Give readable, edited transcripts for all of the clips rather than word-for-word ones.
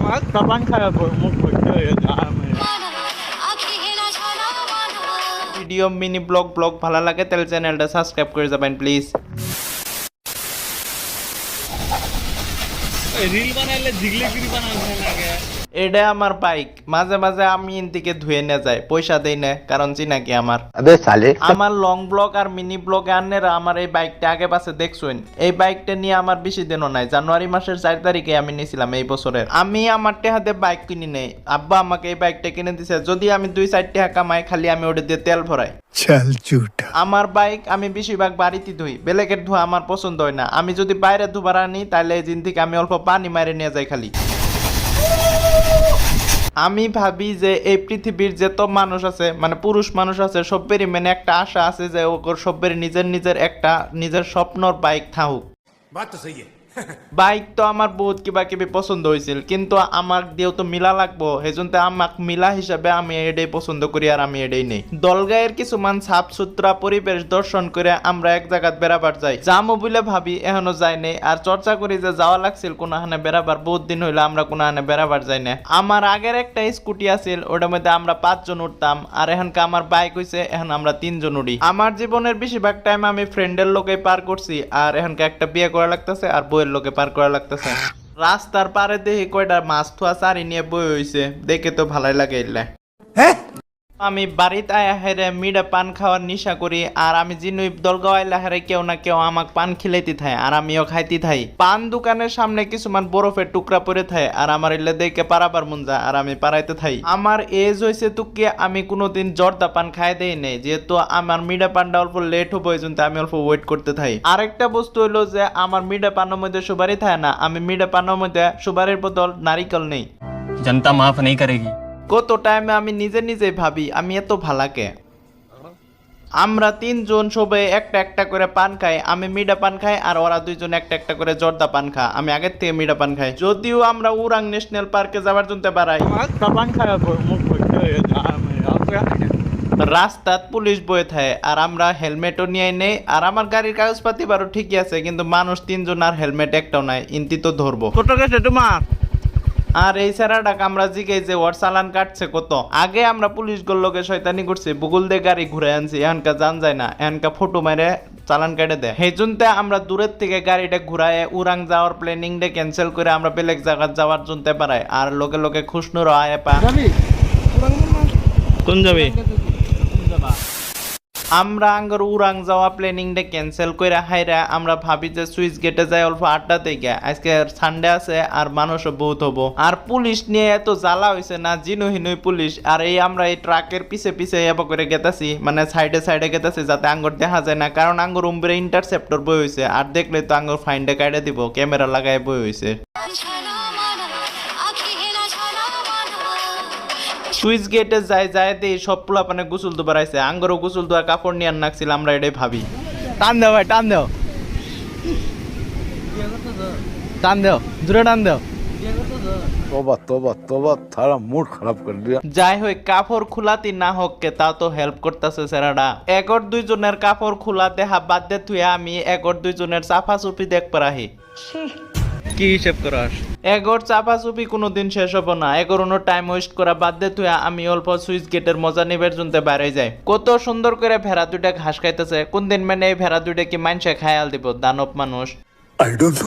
Kapan kaya mo video mini blog ভালো লাগে তাহলে চ্যানেলটা সাবস্ক্রাইব করে যাবেন প্লিজ। रील बनाइले जिगले गिरी बनाने लगे। এটা আমার বাইক, মাঝে মাঝে আমি ইনদিকে ধুয়ে নিয়ে যাই, পয়সা দেই না কারণ চিনাকি আমার। अबे साले আমার লং ব্লগ আর মিনি ব্লগে আননেরা আমার এই বাইকটা আগে পাশে দেখছেন। এই বাইকটা নিয়ে আমার বেশি দিনও নাই, জানুয়ারি মাসের 4 তারিখে আমি নিয়েছিলাম এই বছরের। আমি আমার টেহাতে বাইক কিনি নেই, আব্বা আমাকে এই বাইকটা কিনে দিছে। যদি আমি 2-4 টাকা কামাই, খালি আমি ওটা দিয়ে তেল ভরাই। चल झूठा। আমার বাইক আমি বেশিরভাগ বাড়িতে ধুই, বেলেগের ধোয়া আমার পছন্দ হয় না। আমি যদি বাইরে ধুবার আনি তাহলে এই দিন থেকে আমি অল্প পানি মারে নিয়ে যাই খালি। আমি ভাবি যে এই পৃথিবীর যত মানুষ আছে, মানে পুরুষ মানুষ আছে, সবেরই মানে একটা আশা আছে যে ওর সবের নিজের একটা নিজের স্বপ্নর বাইক থাকুক। বাইক তো আমার বহুত কিবা পছন্দ হয়েছিল, কিন্তু আমার দিয়েও তো মিলা লাগবো। সেজন্য আমাক মিলা হিসাবে আমি এটাই পছন্দ করি আর আমি এটাই নেই। দলগায়ের কিছুমান সাফ সুতরা পরিবেশ দর্শন করে আমরা এক জায়গাত বেড়াবার যাই, যামো বলে ভাবি এখনো যাই নাই। আর চর্চা করি যে যাওয়া লাগছিল কোনখানে বেড়াবার, বহুত দিন হইলো আমরা কোনখানে বেড়াবার যাই না। আমার আগের একটা স্কুটি আছিল, ওটার মধ্যে আমরা 5 জন উঠতাম, আর এখনকার আমার বাইক হয়েছে, এখন আমরা 3 জন উঠি। আমার জীবনের বেশিরভাগ টাইম আমি ফ্রেন্ডের লোকে পার করছি, আর এখনকার একটা বিয়ে করা লাগতেছে আর বইয়ের লোকে পার করা লাগতেছে। রাস্তার পারে দেখি কয়টা মাছ থোয়া চারি নিয়ে বই হইছে, দেখে তো ভালোই লাগে। আমি বাড়িতে আয়া হেরে মিডা পান খাওয়ার নিশা করি, আর আমি জিনুই দলগাঁও আইলা হেরে কেউ না কেউ আমাকে পান খিলাইতে থাই, আর আমিও খাইতে থাই। পান দোকানের সামনে কিছুমান বরফের টুকরা পরে থাকে, আর আমার এলে দেখে পারাবার মন যায়, আর আমি পারাইতে থাই। আমার এজ হয়েছে তুকে আমি কোনোদিন জর্দা পান খাই দেই নাই, যেহেতু আমার মিডা পানটা অল্প লেট হবো, এই জন্য আমি অল্প ওয়েট করতে থাই। আরেকটা বস্তু হইলো যে আমার মিডা পানের মধ্যে সুপারি থাকে না, আমি মিডা পানের মধ্যে সুপারির বদল নারিকেল নেই। जनता माफ नहीं करेगी। কত টাইমে আমি নিজে ভাবি আমি এত ভালাকে। আমরা 3 জন সবাই একটা একটা করে পান খাই, আমি মিডা পান খাই আর ওরা 2 জন একটা একটা করে জর্দা পান খা। আমি আগের থেকে মিডা পান খাই। যদিও আমরা উরাং ন্যাশনাল পার্কে যাবার জন্য বাড়াই, Kapan kaya mo রাস্তাত পুলিশ বয়ে থাকে, আর আমরা হেলমেটও নিয়ে নেই। আর আমার গাড়ির কাগজপাতি বারো ঠিকই আছে, কিন্তু মানুষ 3 জন আর হেলমেট একটাও নাই, ইনতি তো ধরবো। কত গেছে তোমার? আর এই স্যারাটাকে আমরা জিগে যে ওর চালান কাটছে কত। আগে আমরা পুলিশ গুলোকে শয়তানি করছি, বুগুল দিয়ে গাড়ি ঘুরে আনছি, এখানকার জান যায় না, এখানকার ফটো মেরে চালান কেটে দেয়। সেই জন্য আমরা দূরের থেকে গাড়িটা ঘুরায় উড়াং যাওয়ার প্ল্যানিংটা ক্যান্সেল করে আমরা বেলেগ জায়গা যাওয়ার জন্য পারাই। আর লোকে খুশনুর আয় পা কোন যাবি? আমরা আঙ্গর উড়াং যাওয়া প্ল্যানিংটা ক্যান্সেল করে হাইরা আমরা ভাবি যে সুইচ গেটে যাই অল্প আড্ডা থেকে। আজকে সানডে আছে আর মানুষও বহুত হবো। আর পুলিশ নিয়ে এত জ্বালা হয়েছে না, জিনুহিনুই পুলিশ। আর এই আমরা এই ট্রাকের পিছে এবার করে গেতাছি, মানে সাইডে গেতাছি যাতে আঙ্গর দেখা যায় না, কারণ আঙ্গর উম্বরে ইন্টারসেপ্টর বই হয়েছে, আর দেখলে তো আঙ্গর ফাইনটা কাটে দিব, ক্যামেরা লাগায় বই হয়েছে। সুইচ গেটে যায় দিয়ে সব পোলা পানে গোসল দুবার আইছে, আঙ্গরও গোসল দুয়া কাপড় নিয়ে নাকছিল, আমরা এটাই ভাবি। টান দেও ভাই, টান দেও, টান দেও, জোরে টান দেও। तोबा तोबा तोबा थारा मूड खराब कर दिया। যাই হোক, কাপড় খুলাতি না হোক কে তাও তো হেল্প করতেছে সেরাডা। একর 2 জনের কাপড় খুলা দেহা বাদ দে তুই আমি একর 2 জনের চাপা চুপি দেখ পারাহি। কি হিসাব করাস? এগর চাপা চুপি কোনোদিন শেষ হবো না। এগর অন্য টাইম ওয়েস্ট করা বাদ দে তুই আমি অল্প সুইচ গেটের মজা নিবার জন্য বাইরে যাই। কত সুন্দর করে ভেড়া 2টা ঘাস খাইতেছে। কোন দিন মানে এই ভেড়া 2টা কি মাইনসে খায়াল দিব, দানব মানুষ। I don't know.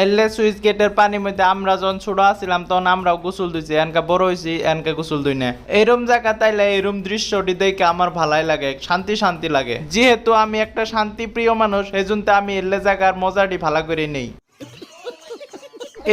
এলে সুইচ গেটের পানির মধ্যে আমরা যখন ছোট আছিলাম তখন আমরাও গোসল দিছি, এনকা বড় হয়েছি এনকা গোসল দিই না। এরম জায়গা তাইলে এরম দৃশ্যটি দেখে আমার ভালাই লাগে, শান্তি লাগে। যেহেতু আমি একটা শান্তি প্রিয় মানুষ, এই জন্য আমি এলে জায়গার মজাটি ভালো করে নেই।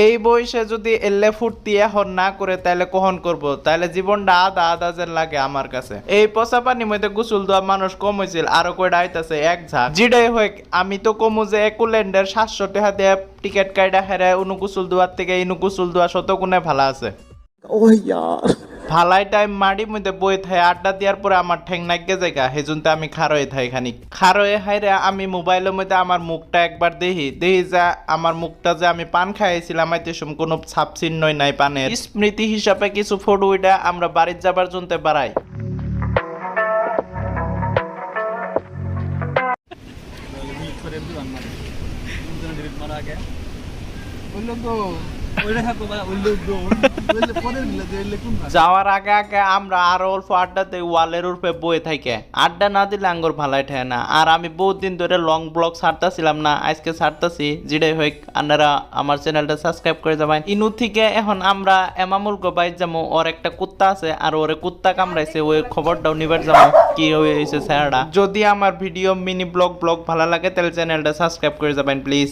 এই বয়সে যদি এলে ফুর্তি এখন না করে তাহলে কখন করব? তাহলে জীবনটা আদা যেন লাগে আমার কাছে। এই পচা পানির মধ্যে গোসল দেওয়া মানুষ কম হয়েছিল, আরো কয়টা আইতাছে এক ঝাঁক। যেটাই হোক আমি তো কমু যে একুল্যান্ডের 700 টাকা দিয়ে টিকিট কাইটা হেরে উনু গোসল দেওয়ার থেকে ইনু গোসল দেওয়া শত গুণে ভালো আছে। ভালাই টাইম মাড়ির মধ্যে বই থাই আড্ডা দেওয়ার পরে আমার ঠেং নাইকে জায়গা, হেজুনতে আমি খারয়ে থাই খানিক। খারয়ে হাইরে আমি মোবাইলের মধ্যে আমার মুখটা একবার দেখি যা আমার মুখটা যে আমি পান খাইছিলাম আইতে কোনো ছাপ চিহ্নই নাই পানের। স্মৃতি হিসাবে কিছু ফটো ওইটা আমরা বাড়ির যাবার জন্য বাড়াই। মারা আগে ওই লোক তো ওইটা থাকো বা ওই লোক তো ওই পরের মিলে যে লোক কোন যাওয়ার আগে আগে আমরা আরো অল্প আড্ডাতে ওয়ালের উপরে বয়ে থাকে আড্ডা না দিলে আঙ্গুর ভালাই ঠেয় না আর আমি বহুত দিন ধরে লং ব্লগ ছাড়তাছিলাম না আজকে ছাড়তাছি যেটাই হোক আপনারা আমার চ্যানেলটা সাবস্ক্রাইব করে যাবেন ইনু থেকে এখন আমরা এমামুল গোবাই যাবো ওর একটা কুত্তা আছে আর ওরে কুত্তা কামড়াইছে ওই খবরটাও নিবার যাবো কি হয়েছে স্যারটা যদি আমার ভিডিও মিনি ব্লগ ভালো লাগে তাহলে চ্যানেলটা সাবস্ক্রাইব করে যাবেন প্লিজ